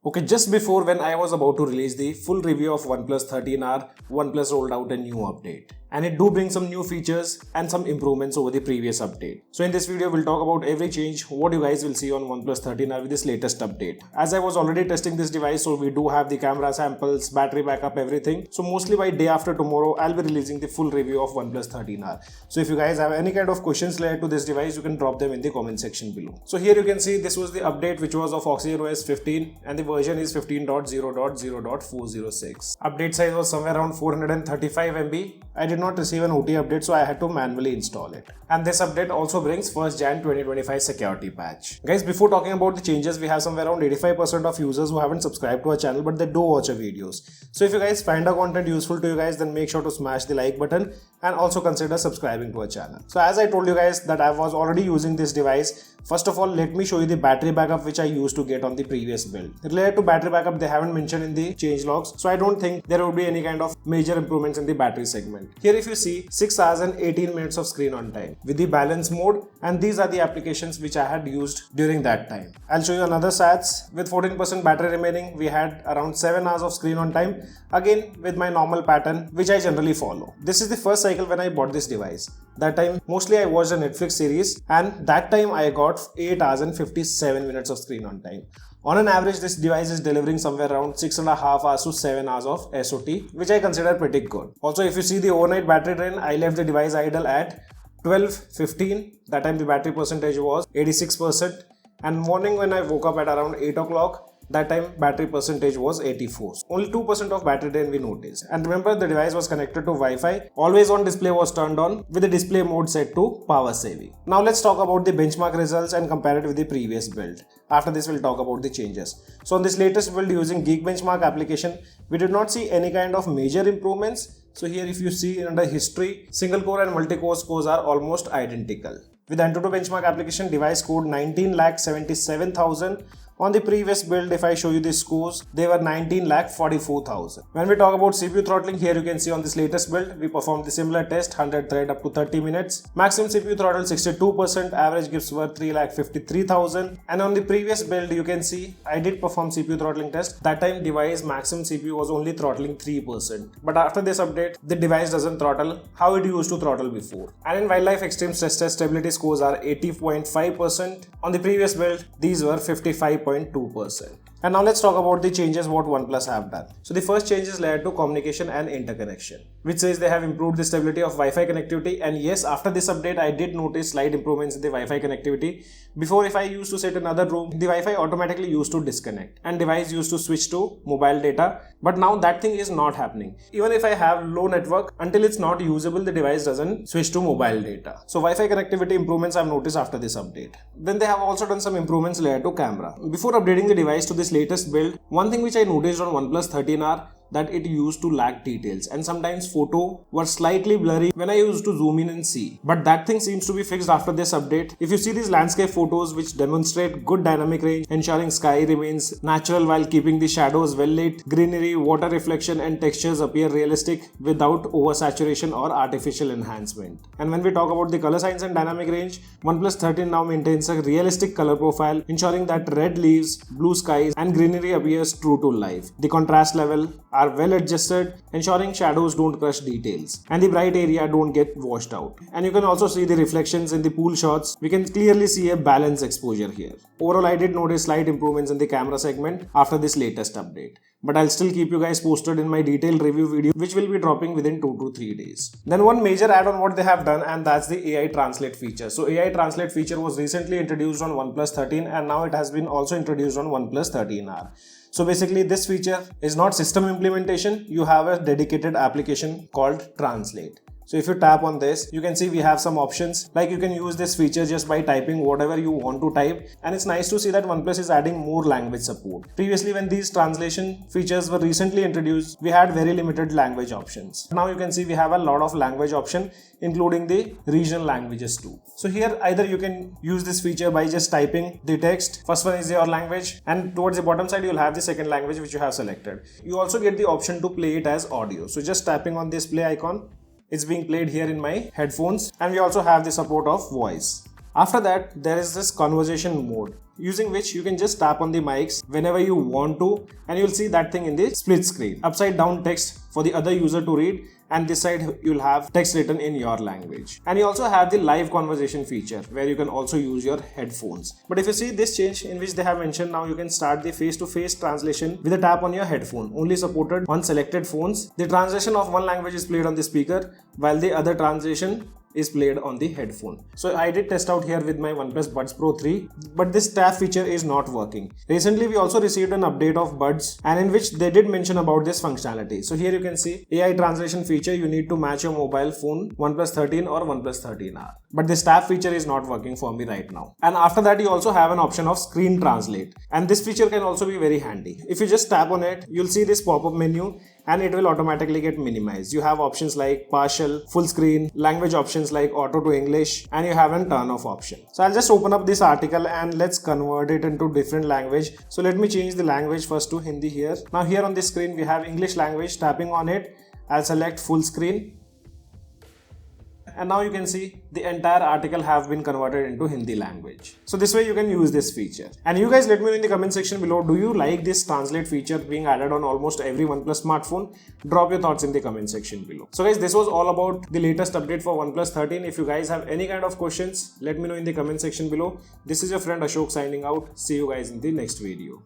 Okay, just before when I was about to release the full review of OnePlus 13R, OnePlus rolled out a new update. And it do bring some new features and some improvements over the previous update. So in this video, we'll talk about every change, what you guys will see on OnePlus 13R with this latest update. As I was already testing this device, so we do have the camera samples, battery backup, everything. So mostly by day after tomorrow, I'll be releasing the full review of OnePlus 13R. So if you guys have any kind of questions related to this device, you can drop them in the comment section below. So here you can see this was the update which was of OxygenOS 15 and the version is 15.0.0.406. Update size was somewhere around 435 MB. I did not receive an OT update, so I had to manually install it. And this update also brings 1st Jan 2025 security patch. Guys, before talking about the changes, we have somewhere around 85% of users who haven't subscribed to our channel, but they do watch our videos. So if you guys find our content useful to you guys, then make sure to smash the like button and also consider subscribing to our channel. So as I told you guys that I was already using this device, first of all, let me show you the battery backup which I used to get on the previous build. Related to battery backup, they haven't mentioned in the change logs, so I don't think there will be any kind of major improvements in the battery segment. Here if you see 6 hours and 18 minutes of screen on time with the balance mode, and these are the applications which I had used during that time. I'll show you another stats. With 14% battery remaining, we had around 7 hours of screen on time, again with my normal pattern which I generally follow. This is the first cycle when I bought this device. That time mostly I watched a Netflix series, and that time I got 8 hours and 57 minutes of screen on time. On an average, this device is delivering somewhere around 6.5 hours to 7 hours of SOT, which I consider pretty good. Also, if you see the overnight battery drain, I left the device idle at 12:15. That time the battery percentage was 86%. And morning when I woke up at around 8 o'clock, that time battery percentage was 84. Only 2% of battery drain we noticed. And remember, the device was connected to Wi-Fi. Always on display was turned on with the display mode set to power saving. Now let's talk about the benchmark results and compare it with the previous build. After this, we'll talk about the changes. So on this latest build using Geekbenchmark application, we did not see any kind of major improvements. So here if you see under history, single core and multi-core scores are almost identical. With Antutu benchmark application, device scored 19,77,000. On the previous build, if I show you the scores, they were 19,44,000. When we talk about CPU throttling, here you can see on this latest build, we performed the similar test, 100 thread up to 30 minutes. Maximum CPU throttle 62%, average gives were 3,53,000. And on the previous build, you can see I did perform CPU throttling test. That time device maximum CPU was only throttling 3%. But after this update, the device doesn't throttle how it used to throttle before. And in wildlife extreme stress test, stability scores are 80.5%. On the previous build, these were 55.2%. And now let's talk about the changes what OnePlus have done. So the first change is related to communication and interconnection, which says they have improved the stability of Wi-Fi connectivity. And yes, after this update, I did notice slight improvements in the Wi-Fi connectivity. Before, if I used to sit in another room, the Wi-Fi automatically used to disconnect and device used to switch to mobile data. But now that thing is not happening. Even if I have low network, until it's not usable, the device doesn't switch to mobile data. So Wi-Fi connectivity improvements I've noticed after this update. Then they have also done some improvements related to camera. Before updating the device to this latest build, one thing which I noticed on OnePlus 13R, that it used to lack details and sometimes photo were slightly blurry when I used to zoom in and see. But that thing seems to be fixed after this update. If you see these landscape photos which demonstrate good dynamic range, ensuring sky remains natural while keeping the shadows well lit, greenery, water reflection and textures appear realistic without oversaturation or artificial enhancement. And when we talk about the color science and dynamic range, OnePlus 13 now maintains a realistic color profile, ensuring that red leaves, blue skies and greenery appears true to life. The contrast level are well adjusted, ensuring shadows don't crush details and the bright area don't get washed out. And you can also see the reflections in the pool shots. We can clearly see a balanced exposure here. Overall, I did notice slight improvements in the camera segment after this latest update. But I'll still keep you guys posted in my detailed review video, which will be dropping within 2 to 3 days. Then one major add-on what they have done, and that's the AI translate feature. So AI translate feature was recently introduced on OnePlus 13 and now it has been also introduced on OnePlus 13R. So basically this feature is not system implementation, you have a dedicated application called Translate. So if you tap on this, you can see we have some options, like you can use this feature just by typing whatever you want to type, and it's nice to see that OnePlus is adding more language support. Previously when these translation features were recently introduced, we had very limited language options. Now you can see we have a lot of language option, including the regional languages too. So here either you can use this feature by just typing the text. First one is your language, and towards the bottom side you'll have the second language which you have selected. You also get the option to play it as audio. So just tapping on this play icon, it's being played here in my headphones, and we also have the support of voice. After that, there is this conversation mode. using which you can just tap on the mics whenever you want to, and you'll see that thing in the split screen. Upside down text for the other user to read, and this side you'll have text written in your language. And you also have the live conversation feature where you can also use your headphones. But if you see this change in which they have mentioned, now you can start the face-to-face translation with a tap on your headphone, only supported on selected phones. The translation of one language is played on the speaker while the other translation is played on the headphone. So I did test out here with my OnePlus Buds Pro 3, but this tap feature is not working. Recently we also received an update of Buds, and in which they did mention about this functionality. So here you can see AI translation feature, you need to match your mobile phone OnePlus 13 or OnePlus 13R. But this tap feature is not working for me right now. And after that you also have an option of screen translate, and this feature can also be very handy. If you just tap on it, you'll see this pop-up menu and it will automatically get minimized. You have options like partial, full screen, language options like auto to English, and you have a turn off option. So I'll just open up this article and let's convert it into different language. So let me change the language first to Hindi here. Now here on this screen we have English language. Tapping on it, I'll select full screen. And now you can see the entire article have been converted into Hindi language. So this way you can use this feature. And you guys let me know in the comment section below, do you like this translate feature being added on almost every OnePlus smartphone? Drop your thoughts in the comment section below. So guys, this was all about the latest update for OnePlus 13. If you guys have any kind of questions, let me know in the comment section below. This is your friend Ashok signing out. See you guys in the next video.